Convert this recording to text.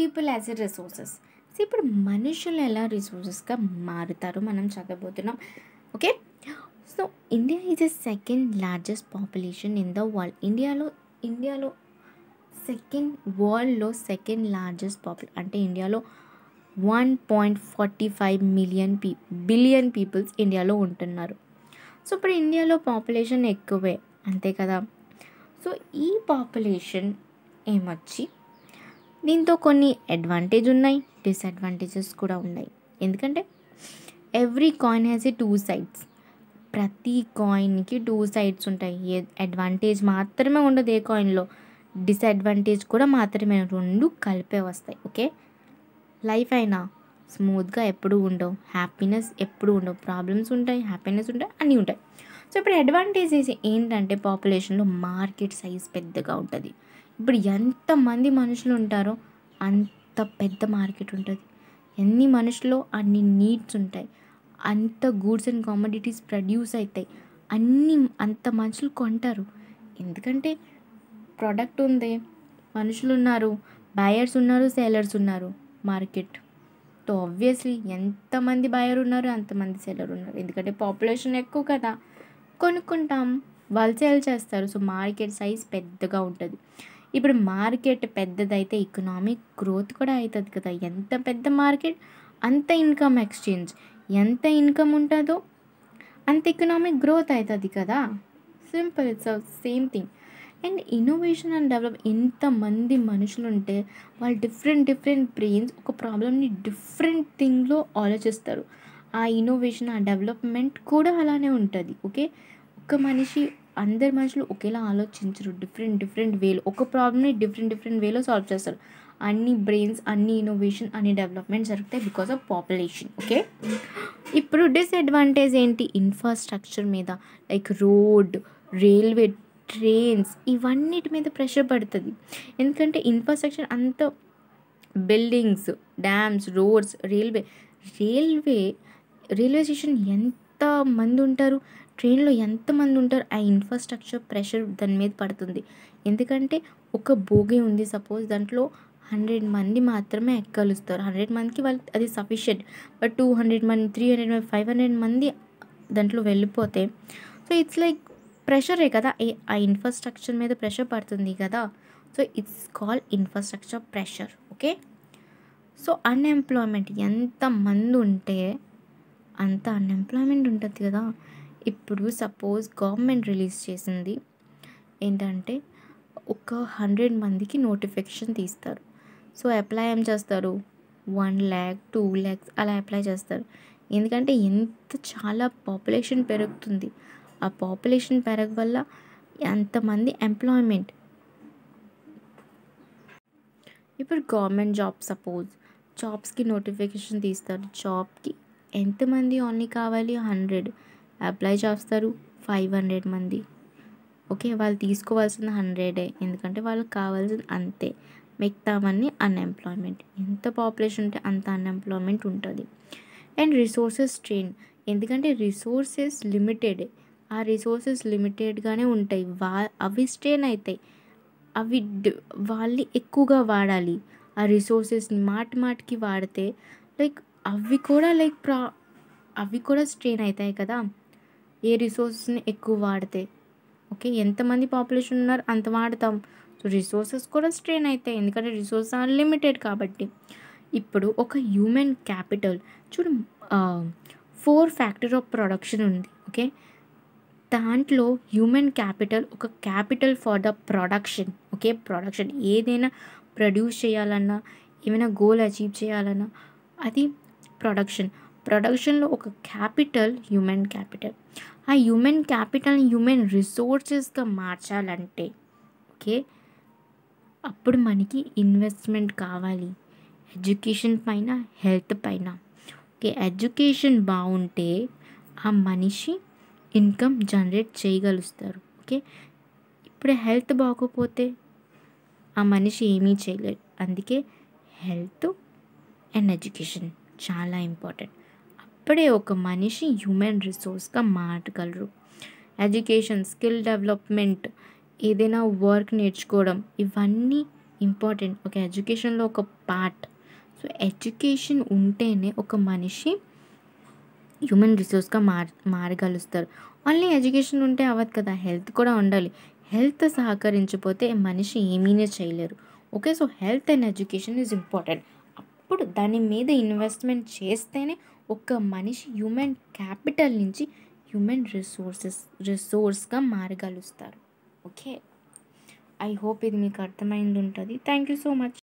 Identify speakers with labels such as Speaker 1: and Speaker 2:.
Speaker 1: People as a resources. So ఇప్పుడు మనుషులు ఎలా రిసోర్సెస్గా మారుతారో మనం చదవబోతున్నాం. Okay, so India is a second largest population in the world. ఇండియాలో వరల్డ్లో సెకండ్ లార్జెస్ట్ అంటే ఇండియాలో 1.45 బిలియన్ పీపుల్స్ ఇండియాలో ఉంటున్నారు. సో ఇప్పుడు ఇండియాలో పాపులేషన్ ఎక్కువే, అంతే కదా. సో ఈ పాపులేషన్ ఏమొచ్చి దీంతో కొన్ని అడ్వాంటేజ్ ఉన్నాయి, డిసడ్వాంటేజెస్ కూడా ఉన్నాయి. ఎందుకంటే every coin has a 2 sides. ప్రతి కాయిన్కి 2 సైడ్స్ ఉంటాయి. అడ్వాంటేజ్ మాత్రమే ఉండదు ఏ కాయిన్లో, డిసడ్వాంటేజ్ కూడా మాత్రమే, రెండు కలిపే వస్తాయి. ఓకే, లైఫ్ అయినా స్మూత్గా ఎప్పుడు ఉండవు, హ్యాపీనెస్ ఎప్పుడు ఉండవు, ప్రాబ్లమ్స్ ఉంటాయి, హ్యాపీనెస్ ఉంటాయి, అన్నీ ఉంటాయి. సో ఇప్పుడు అడ్వాంటేజెస్ ఏంటంటే పాపులేషన్లో మార్కెట్ సైజ్ పెద్దగా ఉంటుంది. ఇప్పుడు ఎంతమంది మనుషులు ఉంటారో అంత పెద్ద మార్కెట్ ఉంటుంది. ఎన్ని మనుషులు అన్ని నీడ్స్ ఉంటాయి, అంత గూడ్స్ అండ్ కామోడిటీస్ ప్రొడ్యూస్ అవుతాయి, అంత మనుషులు కొంటారు. ఎందుకంటే ప్రోడక్ట్ ఉంది, మనుషులు ఉన్నారు, బయర్స్ ఉన్నారు, సేలర్స్ ఉన్నారు. మార్కెట్ సో ఆబ్వియస్లీ ఎంతమంది బయర్ ఉన్నారు అంతమంది సెల్లర్ ఉన్నారు. ఎందుకంటే పాపులేషన్ ఎక్కువ కదా, కొనుక్కుంటాం, వాళ్ళు సేల్ చేస్తారు. సో మార్కెట్ సైజ్ పెద్దగా ఉంటుంది. ఇప్పుడు మార్కెట్ పెద్దదైతే ఎకనామిక్ గ్రోత్ కూడా అవుతుంది కదా. ఎంత పెద్ద మార్కెట్ అంత ఇన్కమ్ ఎక్స్చేంజ్, ఎంత ఇన్కమ్ ఉంటుందో అంత ఎకనామిక్ గ్రోత్ అవుతుంది కదా. Simple, it's same thing. And innovation and develop, ఎంతమంది మనుషులు ఉంటే వాళ్ళు డిఫరెంట్ బ్రెయిన్స్ ఒక ప్రాబ్లమ్ని డిఫరెంట్ థింగ్లో ఆలోచిస్తారు. ఆ ఇన్నోవేషన్, ఆ డెవలప్మెంట్ కూడా అలానే ఉంటుంది. ఓకే, అందరు మనుషులు ఒకేలా ఆలోచించరు, డిఫరెంట్ వేలో ఒక ప్రాబ్లమ్ని డిఫరెంట్ వేలో సాల్వ్ చేస్తారు. అన్ని బ్రెయిన్స్, అన్ని ఇన్నోవేషన్, అన్ని డెవలప్మెంట్ జరుగుతాయి బికాస్ ఆఫ్ పాపులేషన్. ఓకే, ఇప్పుడు డిసడ్వాంటేజ్ ఏంటి? ఇన్ఫ్రాస్ట్రక్చర్ మీద, లైక్ రోడ్, రైల్వే, ట్రైన్స్, ఇవన్నిటి మీద ప్రెషర్ పడుతుంది. ఎందుకంటే ఇన్ఫ్రాస్ట్రక్చర్ అంత buildings, dams, roads, railway station ఎంతమంది ఉంటారు, ట్రైన్లో ఎంతమంది ఉంటారు, ఆ ఇన్ఫ్రాస్ట్రక్చర్ ప్రెషర్ దాని మీద పడుతుంది. ఎందుకంటే ఒక బోగి ఉంది సపోజ్, దాంట్లో 100 మంది మాత్రమే ఎక్కగలుస్తారు. 100 మందికి వాళ్ళు అది సఫిషియెంట్. బట్ 200 మంది, 300 మంది, 500 మంది దాంట్లో వెళ్ళిపోతే సో ఇట్స్ లైక్ ప్రెషరే కదా, ఆ ఇన్ఫ్రాస్ట్రక్చర్ మీద ప్రెషర్ పడుతుంది కదా. So it's called infrastructure pressure. Okay, so unemployment, ఎంతమంది ఉంటే అంత అన్ఎంప్లాయ్మెంట్ ఉంటుంది కదా. ఇప్పుడు సపోజ్ గవర్నమెంట్ రిలీజ్ చేసింది ఏంటంటే ఒక 100 మందికి నోటిఫికేషన్ తీస్తారు. సో అప్లై ఏం చేస్తారు, 1 lakh 2 lakhs అలా అప్లై చేస్తారు. ఎందుకంటే చాలా పాపులేషన్ పెరుగుతుంది. ఆ పాపులేషన్ పెరగ వల్ల ఎంతమంది ఎంప్లాయ్మెంట్. ఇప్పుడు గవర్నమెంట్ జాబ్స్కి నోటిఫికేషన్ తీస్తారు. జాబ్కి ఎంతమంది ఓన్లీ కావాలి, 100 అప్లై చేస్తారు, 500 మంది. ఓకే, వాళ్ళు తీసుకోవాల్సింది 100, ఎందుకంటే వాళ్ళకి కావాల్సింది అంతే, మిగతావన్నీ అన్ఎంప్లాయ్మెంట్. ఎంత పాపులేషన్ ఉంటే అంత అన్ఎంప్లాయ్మెంట్ ఉంటుంది. అండ్ రిసోర్సెస్ స్ట్రెయిన్, ఎందుకంటే రిసోర్సెస్ లిమిటెడ్, ఆ రిసోర్సెస్ లిమిటెడ్గానే ఉంటాయి, అవి స్ట్రెయిన్ అవుతాయి. వాళ్ళు ఎక్కువగా వాడాలి ఆ రిసోర్సెస్ని, మాటికి వాడితే లైక్ అవి కూడా స్ట్రెయిన్ అవుతాయి కదా, ఏ రిసోర్సెస్ని ఎక్కువ వాడితే. ఓకే, ఎంతమంది పాపులేషన్ ఉన్నారు అంత వాడతాం. సో రిసోర్సెస్ కూడా స్ట్రెయిన్ అవుతాయి, ఎందుకంటే రిసోర్సెస్ అన్లిమిటెడ్ కాబట్టి. ఇప్పుడు ఒక హ్యూమన్ క్యాపిటల్ చూడు, 4 ఫ్యాక్టర్ ఆఫ్ ప్రొడక్షన్ ఉంది. ఓకే, దాంట్లో హ్యూమన్ క్యాపిటల్ ఒక capital for the production. Okay, production ఏదైనా ప్రొడ్యూస్ చేయాలన్నా, ఏమైనా గోల్ అచీవ్ చేయాలన్నా అది ప్రొడక్షన్లో ఒక క్యాపిటల్ హ్యూమన్ క్యాపిటల్. ఆ హ్యూమన్ క్యాపిటల్ని హ్యూమన్ రిసోర్సెస్గా మార్చాలంటే ఓకే, అప్పుడు మనకి ఇన్వెస్ట్మెంట్ కావాలి, ఎడ్యుకేషన్ పైన, హెల్త్ పైన. ఓకే, ఎడ్యుకేషన్ బాగుంటే ఆ మనిషి ఇన్కమ్ జనరేట్ చేయగలుగుతారు. ఓకే, ఇప్పుడు హెల్త్ బాగోపోతే ఆ మనిషి ఏమీ చేయలేడు. అందుకే హెల్త్ అండ్ ఎడ్యుకేషన్ చాలా ఇంపార్టెంట్. అప్పుడే ఒక మనిషి హ్యూమన్ రిసోర్స్గా మారగలరు. ఎడ్యుకేషన్, స్కిల్ డెవలప్మెంట్, ఏదైనా వర్క్ నేర్చుకోవడం, ఇవన్నీ ఇంపార్టెంట్. ఒక ఎడ్యుకేషన్‌లో ఒక పార్ట్. సో, ఎడ్యుకేషన్ ఉంటేనే ఒక మనిషి హ్యూమన్ రిసోర్స్‌గా మారగలుస్తారు. ఓన్లీ ఎడ్యుకేషన్ ఉంటే అవ్వదు కదా! హెల్త్ కూడా ఉండాలి. హెల్త్ సహకరించపోతే మనిషి ఏమీనే చేయలేరు. Okay. So, health and education is important. అప్పుడు దాని మీద ఇన్వెస్ట్‌మెంట్ చేస్తేనే ఒక మనిషి హ్యూమన్ క్యాపిటల్ నుంచి హ్యూమన్ రిసోర్స్‌గా మారగలుస్తారు. ఓకే. ఐ హోప్ ఇది మీకు అర్థమైంది ఉంటది. Thank you so much.